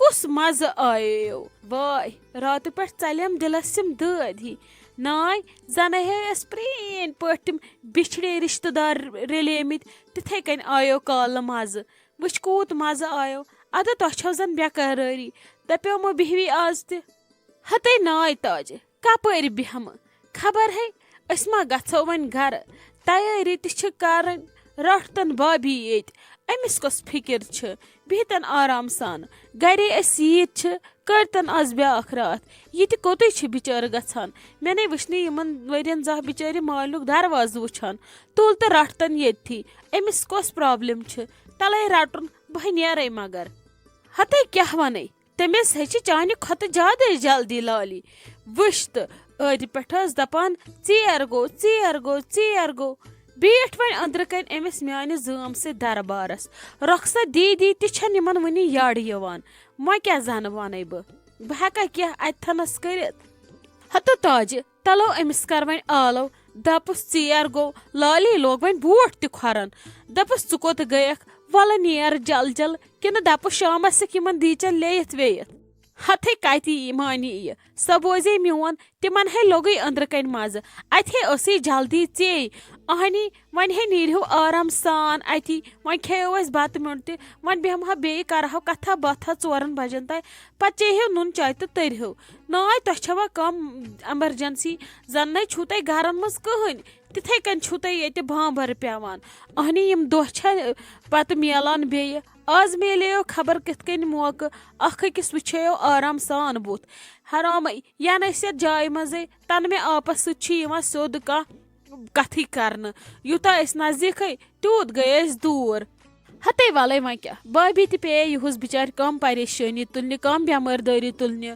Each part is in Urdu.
کُس مزٕ آیو واے راتہٕ پٮ۪ٹھ ژلیم دِلس یِم دٲدۍ ہی ناے زن ٲسۍ پرٛٲنۍ پٲٹھۍ تِم بِچھڑے رشتہٕ دار رلیمٕتۍ تِتھے کٔنۍ آیو کالہٕ مزٕ وٕچھ کوٗت مزٕ آیو ادٕ تۄہہِ چھو زن بےٚقرٲری دپیو مہ بِہوی آز تہِ ہتے ناے تاجہِ کپٲرۍ بیٚہمہٕ خبر ہے أسۍ ما گژھو وۄنۍ گرٕ تیٲری تہِ چھِ کرٕنۍ رٹھ تن بابی ییٚتہِ أمِس کۄس فِکر چھِ بِہتن آرام سان گرے أسۍ ییٖتۍ چھِ کٔرتن آز بیٛاکھ راتھ یہِ تہِ کوٚتُے چھِ بِچٲرٕ گژھان مےٚ نے وٕچھنہِ یِمن ؤرین زانٛہہ بِچٲرِ مالنُک دروازٕ وٕچھان تُل تہٕ رٹھ تن ییٚتھی أمِس کۄس پرابلم چھِ تلے رٹُن بہٕ نیرے مگر ہتے کیٛاہ ونے تٔمِس ہے چھِ چانہِ کھۄتہٕ زیادے جلدی لالی وٕچھ تہٕ ٲدِ پٮ۪ٹھ ٲس دپان ژیر گوٚو ژیر گوٚو ژیر گوٚو بیٖٹھ وۄنۍ أنٛدرٕ کَنۍ أمِس میانہِ زٲم سۭتۍ دربارس رۄخصت دیٖدی تہِ چھنہٕ یِمن وٕنہِ یڈ یِوان وۄنۍ کیٛاہ زنہٕ ونے بہٕ ہٮ۪کا کینٛہہ اتھنس کٔرِتھ ہتہٕ تاجہِ تلو أمِس کر وۄنۍ آلو دپُس ژیر گوٚو لالی لوگ وۄنۍ بوٹھ تہِ کھۄرن دپُس ژٕ کوٚت گٔیکھ وَلہٕ نیر جل جل کِنہٕ دپُس شامس یِکھ یِمن دیٖچن لیٚیِتھ ویٚیِتھ ہتھے کتہِ مانی یہِ سۄ بوزے میون تِمن ہے لوٚگُے أنٛدرٕ کَنۍ مزٕ اتہِ ہے ٲسٕے جلدی ژے اہنی وۄنۍ ہے نیرہو آرام سان اتی وۄنۍ کھیٚیو أسۍ بتہٕ میوٚنڈ تہِ وۄنۍ بیٚہمہو بیٚیہِ کرہو کتھا باتھا 4 بجن تام پتہٕ چیٚیہو نُن چاے تہٕ تٔرہو ناے تۄہہِ چھوا کم ایمرجنسی زن نے چھُو تۄہہِ گرن منٛز کٕہٕنۍ تِتھے کٔنۍ چھُو تۄہہِ ییٚتہِ بامبر پیٚوان اہنی یِم دۄہ چھا پتہٕ میلان بیٚیہِ آز میلیو خبر کِتھ کٔنۍ موقعہٕ اکھ أکِس وٕچھیو آرام سان بُتھ حرامے ین ٲسۍ یتھ جایہِ منٛزے تنہٕ مےٚ آپس سۭتۍ چھِ یِوان سیوٚد کانٛہہ کتھٕے کرنہٕ یوٗتاہ أسۍ نزدیٖکھٕے تیوٗت گٔیے أسۍ دوٗر ہتے ولے وۄنۍ کیٛاہ بابی تہِ پیٚیے یِہُس بِچارِ کم پریشٲنی تُلنہِ کم بٮ۪مٲرۍ دٲری تُلنہِ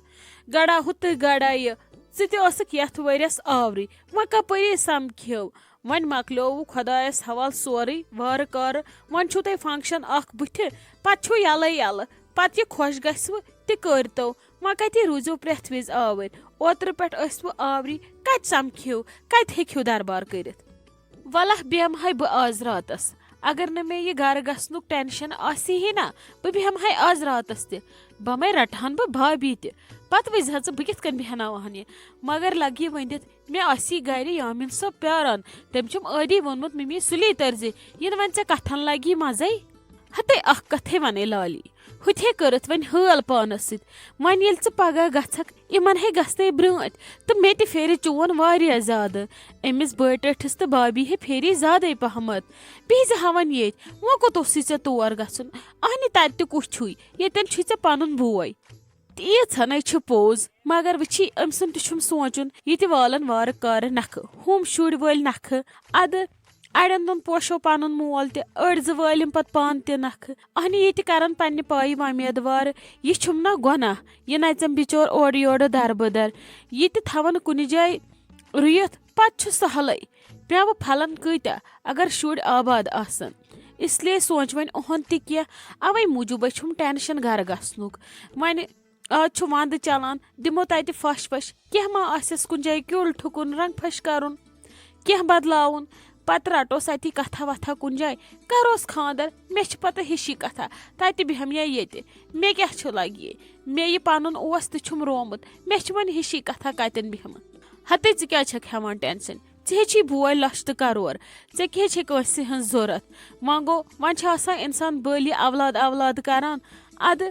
گڑا ہُہ تہٕ گڑا یہِ ژٕ تہِ ٲسٕکھ یتھ ؤرِیس آورٕے وۄنۍ کپٲری سمکھیو وۄنۍ مۄکلیووُ خۄدایس حوالہٕ سورُے وارٕ کارٕ وۄنۍ چھُو تۄہہِ فنکشن اکھ بٕتھِ پتہٕ چھُو یلے یلہٕ پتہٕ یہِ خۄش گژھوٕ تہِ کٔرتو وۄنۍ کتہِ روٗزِو پرٛٮ۪تھ وِزِ آوٕرۍ اوترٕ پٮ۪ٹھ ٲسوٕ آورٕے کتہِ سمکھِو کتہِ ہیٚکِو دربار کٔرِتھ ولہ بیٚہمہے بہٕ آز راتس اگر نہٕ مےٚ یہِ گرٕ گژھنُک ٹینشن آسی ہے نا بہٕ بیٚہمہے آز راتس تہِ بمے رٹہن بہٕ بھابی تہِ پتہٕ وٕچھِ زِ ژٕ بہٕ کِتھ کٔنۍ بیٚہناوہن یہِ مگر لگہِ ؤنِتھ مےٚ آسی گرِ یامین صٲب پیاران تٔمۍ چھُم ٲدی ووٚنمُت ممی سُلی ترزِ یِنہٕ وۄنۍ ژےٚ کتھن لگی مزے ہتے اکھ کتھے ونے لالی ہُتھے کٔرٕتھ وۄنۍ حٲل پانس سۭتۍ وۄنۍ ییٚلہِ ژٕ پگاہ گژھکھ یِمن ہے گژھنے برٛٲنٛٹھ تہٕ مےٚ تہِ پھیرِ چون واریاہ زیادٕ أمِس بٲٹٲٹھِس تہٕ بابی ہے پھیری زیادے پہمتھ بِہزِ ہاون ییٚتہِ وۄنۍ کوٚت اوسُے ژےٚ تور گژھُن اہنہِ تتہِ تہِ کُس چھُے ییٚتٮ۪ن چھُے ژےٚ پنُن بوے تیٖژھنٕے چھُ پوٚز مگر وٕچھی أمۍ سُنٛد تہِ چھُم سونٛچُن یہِ تہِ والن وارٕ کارٕ نکھٕ ہُم شُرۍ وٲلۍ نکھٕ ادٕ اڑٮ۪ن دۄن پوشو پنُن مول تہِ أڑۍ زٕ وٲلِم پتہٕ پانہٕ تہِ نکھٕ اہنہِ یہِ تہِ کرن پننہِ پایہِ وۄمیدوار یہِ چھُم نا گۄناہ یہِ نژٮ۪م بِچور اورٕ یورٕ دربٕدر یہِ تہِ تھاون کُنہِ جایہِ رُیِتھ پتہٕ چھُ سہلٕے پیٚوٕ پھلن کۭتیاہ اگر شُرۍ آباد آسن اسلیے سونٛچ وۄنۍ اُہُنٛد تہِ کینٛہہ اوے موٗجوٗبے چھُم ٹینشن گرٕ گژھنُک وۄنۍ آز چھُ ونٛدٕ چلان دِمو تتہِ فش فش کینٛہہ ما آسٮ۪س کُنہِ جایہِ کیُل ٹھُکُن رنگ پھش کرُن کینٛہہ بدلاوُن پتہٕ رٹوس اتی کتھا وتھا کُنہِ جایہِ کروس خانٛدر مےٚ چھِ پتہٕ ہِشی کتھا تتہِ بیٚہمیا ییٚتہِ مےٚ کیٛاہ چھُ لگہِ مےٚ یہِ پنُن اوس تہِ چھُم رومُت مےٚ چھِ وۄنۍ ہِشی کتھا کتٮ۪ن بیٚہمہٕ ہتے ژٕ کیٛازِ چھکھ ہٮ۪وان ٹینشن ژےٚ ہے چھی بوے لچھ تہٕ کرور ژےٚ کیٛاہ چھے کٲنٛسہِ ہٕنٛز ضوٚرتھ وۄنۍ گوٚو وۄنۍ چھُ آسان انسان بٔلی اولاد اولاد کران ادٕ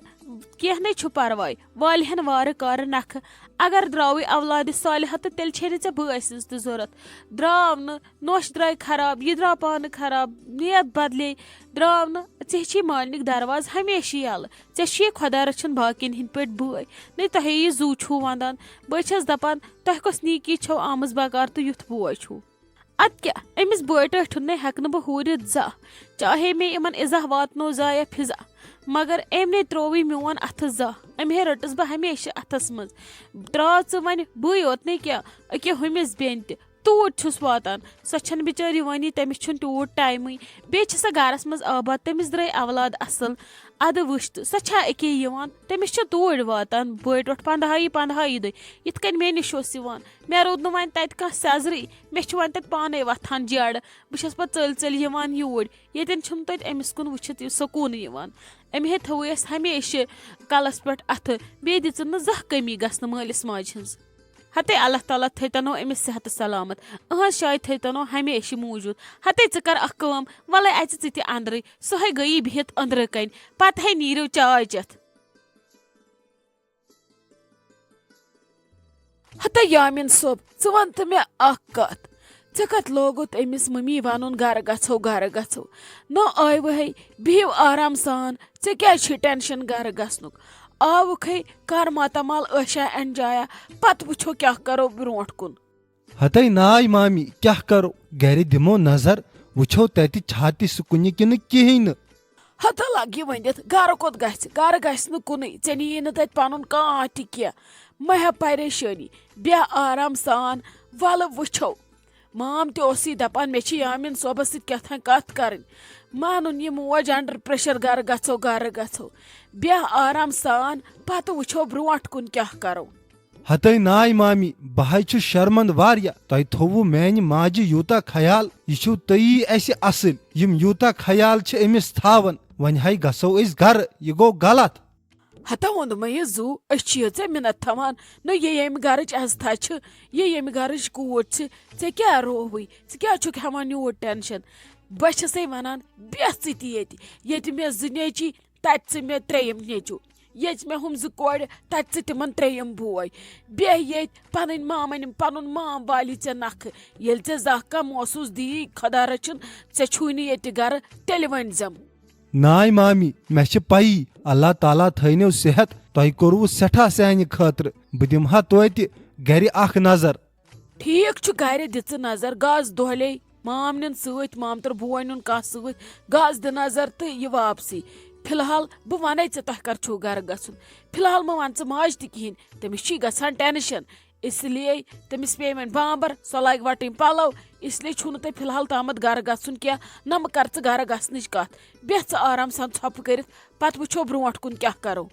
کینٛہہ نے چھُ پرواے والہن وارٕ کارٕ نکھٕ اگر درٛاوٕے اولادِ صالحہ تہٕ تیٚلہِ چھے نہٕ ژےٚ بٲے سٕنٛز تہِ ضوٚرتھ درٛاو نہٕ نوٚش درٛاے خراب یہِ درٛاو پانہٕ خراب نیت بدلے درٛاو نہٕ ژےٚ چھے مالنٕکۍ دروازٕ ہمیشہِ یلہٕ ژےٚ چھُے خۄدا رچھُن باقین ہٕنٛدۍ پٲٹھۍ بٲے نے تۄہے یہِ زوٗ چھُو ونٛدان بہٕ چھس دپان تۄہہِ کۄس نیٖکی چھو آمٕژ بکار تہٕ یُتھ بوے چھُو ادٕ کیٛاہ أمِس بٲٹٲٹھُن نے ہٮ۪کہٕ نہٕ بہٕ ہوٗرِتھ زانٛہہ چاہے مےٚ یِمن اِزاہ واتنو زایہ فِضا مگر أمۍ نے ترووٕے میون اتھٕ زانٛہہ أمۍ ہے رٔٹٕس بہٕ ہمیشہِ اتھس منٛز تراو ژٕ وۄنۍ بٕے یوت نے کینٛہہ أکیاہ ہُمِس بیٚنہِ تہِ توٗرۍ چھُس واتان سۄ چھنہٕ بِچٲرۍ یِوٲنی تٔمِس چھُنہٕ تیوٗت ٹایمٕے بیٚیہِ چھِ سۄ گرس منٛز آباد تٔمِس درٛاے اولاد اصٕل ادٕ وٕچھ تہٕ سۄ چھا أکے یِوان تٔمِس چھِ توٗرۍ واتان بٔڑۍ رۄٹھ 15 دۄہۍ یِتھ کٔنۍ مےٚ نِش اوس یِوان مےٚ روٗد نہٕ وۄنۍ تتہِ کانٛہہ سیزرٕے مےٚ چھُ وۄنۍ تتہِ پانے وۄتھان جیڈٕ بہٕ چھس پتہٕ ژٔلۍ ژٔلۍ یِوان یوٗرۍ ییٚتٮ۪ن چھُنہٕ توتہِ أمِس کُن وٕچھِتھ سکوٗنٕے یِوان أمۍ ہے تھٲوٕے اَسہِ ہمیشہِ کلس پٮ۪ٹھ اَتھٕ بیٚیہِ دِژٕن نہٕ زانٛہہ کٔمی گژھنہٕ مٲلِس ماجہِ ہٕنٛز ہتے اللہ تعالیٰ تھٲیتنو أمِس صحت سلامت أہنٛز شاید تھٲیتنو ہمیشہِ موٗجوٗد ہتے ژٕ کر اکھ کٲم وَلے اَژِ ژٕ تہِ اندرٕے سۄے گٔیی بِہِتھ أنٛدرٕ کَنۍ پتہٕ ہے نیٖرِو چاے چٮ۪تھ ہتے یامین صٲب ژٕ وَن تہٕ مےٚ اکھ کتھ ژےٚ کتھ لوگُت أمِس مٔمی وَنُن گرٕ گژھو گرٕ گژھو نہ آیوٕے بِہِو آرام سان ژےٚ کیازِ چھُے ٹینشن گرٕ گژھنُک آوُکھے کر ماتامال ٲشا اینجایا پتہٕ وٕچھو کیاہ کرو برونٛٹھ کُن ہتے ناے مامی کیاہ کرو گرِ دِمو نظر وٕچھو تتہِ چھا تہِ سُہ کُنہِ کِنہٕ کِہیٖنۍ نہٕ ہتا لگ یہِ ؤنِتھ گرٕ کوٚت گژھِ گرٕ گژھِ نہٕ کُنُے ژےٚ نِیی نہٕ تتہِ پنُن کانٛہہ تہِ کینٛہہ مہ ہےٚ پریشٲنی بیٚہہ آرام سان وَلہٕ وٕچھو مام تہِ اوسُے دپان مےٚ چھِ یامین صٲبس سۭتۍ کیٛاتھانۍ کتھ کرٕنۍ مانُن یہِ موج انڈر پریشر گرٕ گژھو بیٚہہ آرام سان پتہٕ وٕچھو برونٛٹھ کُن کیاہ کرو ہتے ناے مامی بہٕ حظ چھُس شرمنٛد واریاہ تۄہہِ تھووُ میانہِ ماجہِ یوٗتاہ خیال یہِ چھُو تُہی اسہِ اصٕل یِم یوٗتاہ خیال چھِ أمِس تھاوان وۄنۍ ہے گژھو أسۍ گرٕ یہِ گوٚو غلط ہتا ووٚنمے یہِ زوٗ أسۍ چھِ ژےٚ مِنت تھاوان نہ یہِ ییٚمہِ گرٕچ عزتھا چھِ یہِ ییٚمہِ گرٕچ کوٗر چھِ ژےٚ کیٛاہ رووٕے ژٕ کیٛازِ چھُکھ ہٮ۪وان یوٗت ٹینشن بہٕ چھسے ونان بیٚہہ ژٕ تہِ ییٚتہِ مےٚ 2 نیچی تتہِ ژٕ مےٚ 3یِم نیچوٗ ییٚتہِ مےٚ ہُم 2 کورِ تتہِ ژٕ تِمن 3یِم بوے بیٚہہ ییٚتہِ پنُن مام والی ژےٚ نکھٕ ییٚلہِ ژےٚ زانٛہہ کانٛہہ محسوٗس دی خۄدا رٔچھِن ژےٚ چھُے نہٕ ییٚتہِ گرٕ تیٚلہِ ؤنۍزٮ۪م ناے مامی مےٚ چھِ پَیی اللہ تعالیٰ تھٲینو صحت تۄہہِ کوٚروٕ سٮ۪ٹھاہ سانہِ خٲطرٕ بہٕ دِمہٕ ہا توتہِ گرِ اکھ نظر ٹھیٖک چھُ گرِ دِژٕ نظر گژھ دۄہلے مام نِن سۭتۍ مامتٕر بوے نیُن کانٛہہ سۭتۍ گژھ دِ نظر تہٕ یہِ واپسی فِلحال بہٕ ونے ژےٚ تۄہہِ کر چھُو گرٕ گژھُن فِلحال مہ ون ژٕ ماجہِ تہِ کِہینۍ تٔمِس چھی گژھان ٹینشن اس لیے تٔمِس پیٚیہِ وۄنۍ بامبر سۄ لاگہِ وٹٕنۍ پلو اس لیے چھُو نہٕ تۄہہِ فِلحال تامتھ گرٕ گژھُن کینٛہہ نہ مہ کر ژٕ گرٕ گژھنٕچ کتھ بیٚہہ ژٕ آرام سان ژھۄپہٕ کٔرِتھ پتہٕ وٕچھو برونٛٹھ کُن کیاہ کرو